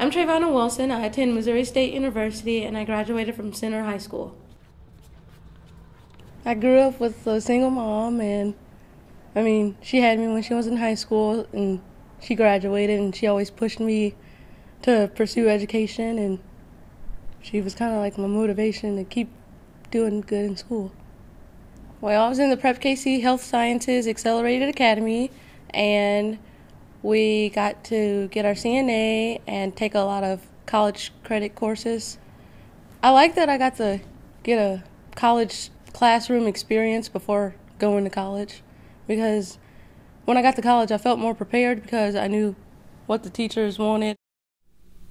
I'm Trayvonna Wilson. I attend Missouri State University and I graduated from Center High School. I grew up with a single mom, and she had me when she was in high school and she graduated, and she always pushed me to pursue education, and she was kind of like my motivation to keep doing good in school. Well, I was in the Prepkc Health Sciences Accelerated Academy, and we got to get our CNA and take a lot of college credit courses. I like that I got to get a college classroom experience before going to college, because when I got to college I felt more prepared because I knew what the teachers wanted.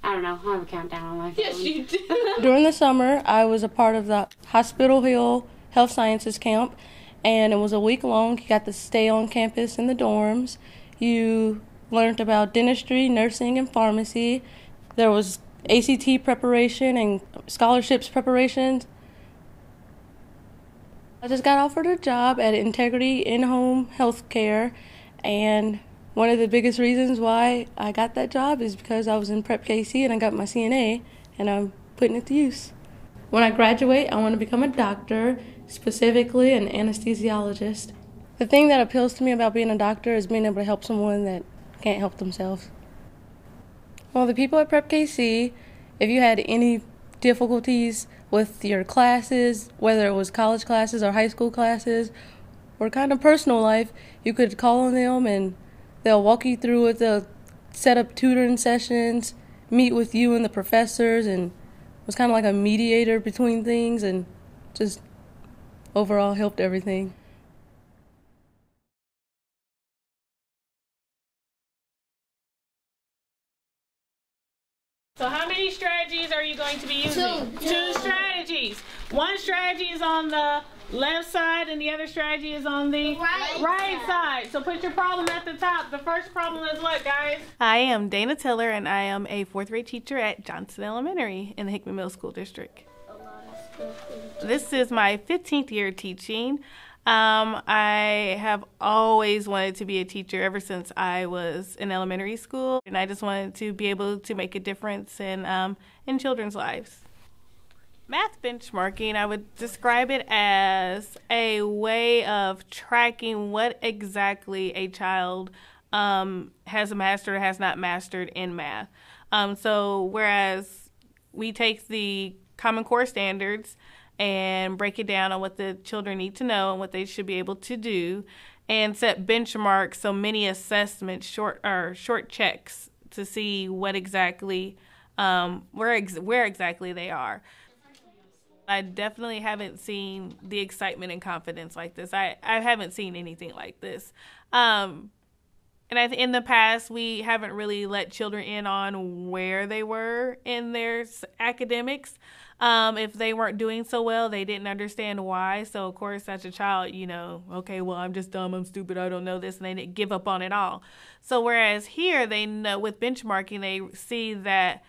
I don't know, I have a countdown on my phone. Yes, you do. During the summer, I was a part of the Hospital Hill Health Sciences Camp, and it was a week long. You got to stay on campus in the dorms. You learned about dentistry, nursing, and pharmacy. There was ACT preparation and scholarships preparations. I just got offered a job at Integrity In-Home Healthcare, and one of the biggest reasons why I got that job is because I was in Prepkc and I got my CNA, and I'm putting it to use. When I graduate, I want to become a doctor, specifically an anesthesiologist. The thing that appeals to me about being a doctor is being able to help someone that can't help themselves. Well, the people at Prepkc, if you had any difficulties with your classes, whether it was college classes or high school classes, or kind of personal life, you could call on them and they'll walk you through it. They'll set up tutoring sessions, meet with you and the professors, and was kind of like a mediator between things, and just overall helped everything. So how many strategies are you going to be using? Two strategies. One strategy is on the left side and the other strategy is on the right side. So put your problem at the top. The first problem is what, guys? I am Dana Tiller, and I am a 4th grade teacher at Johnson Elementary in the Hickman Middle School District. This is my 15th year teaching. I have always wanted to be a teacher ever since I was in elementary school, and I just wanted to be able to make a difference in children's lives. Math benchmarking, I would describe it as a way of tracking what exactly a child has mastered or has not mastered in math. So whereas we take the Common Core standards and break it down on what the children need to know and what they should be able to do, and set benchmarks, so many assessments, short checks to see what exactly, where exactly they are. I definitely haven't seen the excitement and confidence like this. I haven't seen anything like this. And in the past, we haven't really let children in on where they were in their academics. If they weren't doing so well, they didn't understand why. So, of course, as a child, okay, well, I'm just dumb, I'm stupid, I don't know this, and they didn't give up on it all. So whereas here, they know with benchmarking, they see that,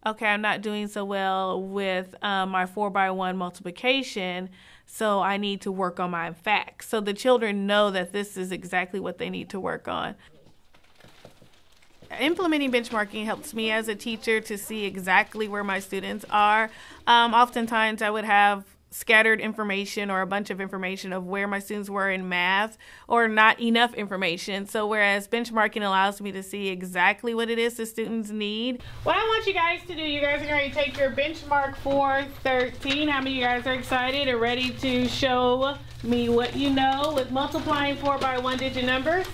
okay, I'm not doing so well with my 4x1 multiplication, so I need to work on my facts. So the children know that this is exactly what they need to work on. Implementing benchmarking helps me as a teacher to see exactly where my students are. Oftentimes I would have scattered information or a bunch of information of where my students were in math, or not enough information. So whereas benchmarking allows me to see exactly what it is the students need. What I want you guys to do, you guys are going to take your benchmark 413. How many of you guys are excited and ready to show me what you know with multiplying 4 by 1-digit numbers?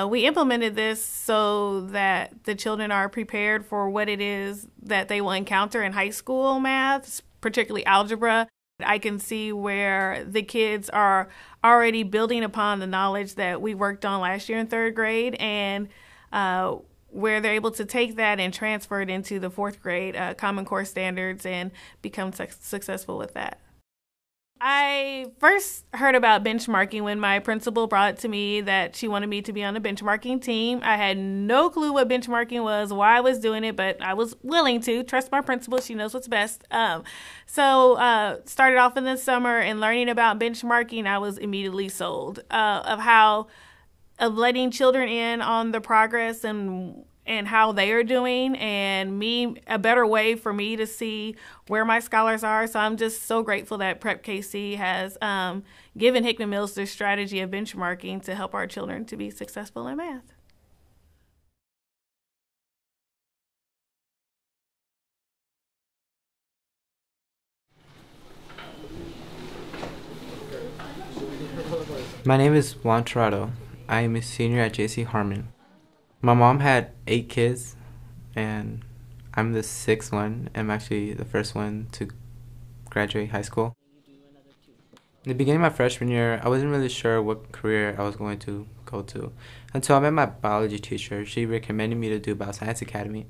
We implemented this so that the children are prepared for what it is that they will encounter in high school math, particularly algebra. I can see where the kids are already building upon the knowledge that we worked on last year in 3rd grade, and where they're able to take that and transfer it into the 4th grade Common Core standards and become successful with that. I first heard about benchmarking when my principal brought to me that she wanted me to be on a benchmarking team. I had no clue what benchmarking was, why I was doing it, but I was willing to. Trust my principal, she knows what's best. So started off in the summer and learning about benchmarking, I was immediately sold of letting children in on the progress and and how they are doing, and a better way for me to see where my scholars are. So I'm just so grateful that Prepkc has given Hickman Mills this strategy of benchmarking to help our children to be successful in math. My name is Juan Torrado. I am a senior at JC Harmon. My mom had 8 kids, and I'm the 6th one. I'm actually the first one to graduate high school. In the beginning of my freshman year, I wasn't really sure what career I was going to go to until I met my biology teacher. She recommended me to do Bioscience Academy,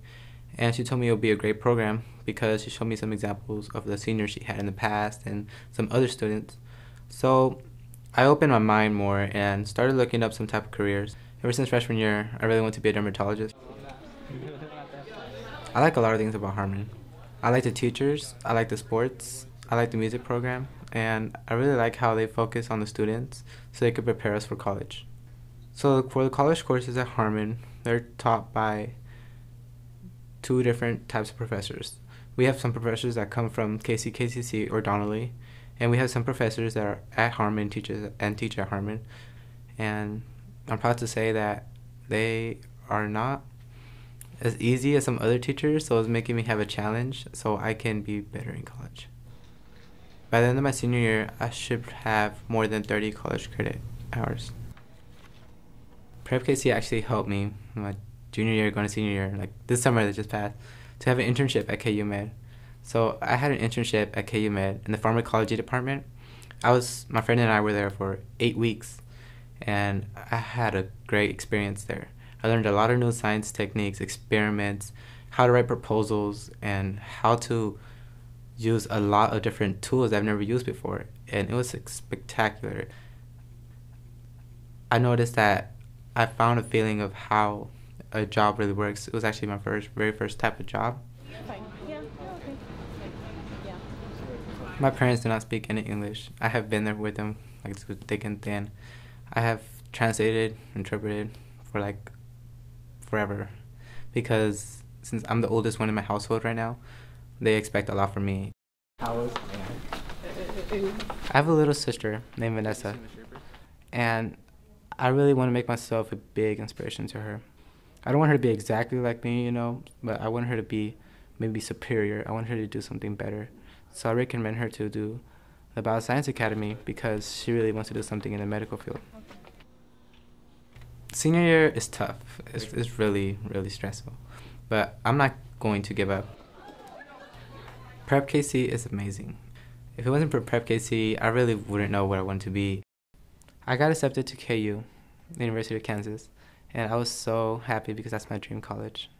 and she told me it would be a great program because she showed me some examples of the seniors she had in the past and some other students. So I opened my mind more and started looking up some type of careers. Ever since freshman year, I really want to be a dermatologist. I like a lot of things about Harmon. I like the teachers, I like the sports, I like the music program, and I really like how they focus on the students so they could prepare us for college. So for the college courses at Harmon, they're taught by 2 different types of professors. We have some professors that come from KCC or Donnelly, and we have some professors that are at Harmon, teach at Harmon, and I'm proud to say that they are not as easy as some other teachers, so it's making me have a challenge so I can be better in college. By the end of my senior year, I should have more than 30 college credit hours. Prepkc actually helped me in my junior year going to senior year, like this summer that just passed, to have an internship at KU Med. So I had an internship at KU Med in the pharmacology department. My friend and I were there for 8 weeks, and I had a great experience there. I learned a lot of new science techniques, experiments, how to write proposals, and how to use a lot of different tools I've never used before, and it was spectacular. I noticed that I found a feeling of how a job really works. It was actually my very first type of job. My parents do not speak any English. I have been there with them, like through thick and thin. I have translated, interpreted for like forever, because since I'm the oldest one in my household right now, they expect a lot from me. I have a little sister named Vanessa, and I really want to make myself a big inspiration to her. I don't want her to be exactly like me, but I want her to be maybe superior. I want her to do something better. So I recommend her to do the Bioscience Academy because she really wants to do something in the medical field. Senior year is tough. It's really, really stressful. But I'm not going to give up. Prepkc is amazing. If it wasn't for Prepkc, I really wouldn't know what I want to be. I got accepted to KU, the University of Kansas, and I was so happy because that's my dream college.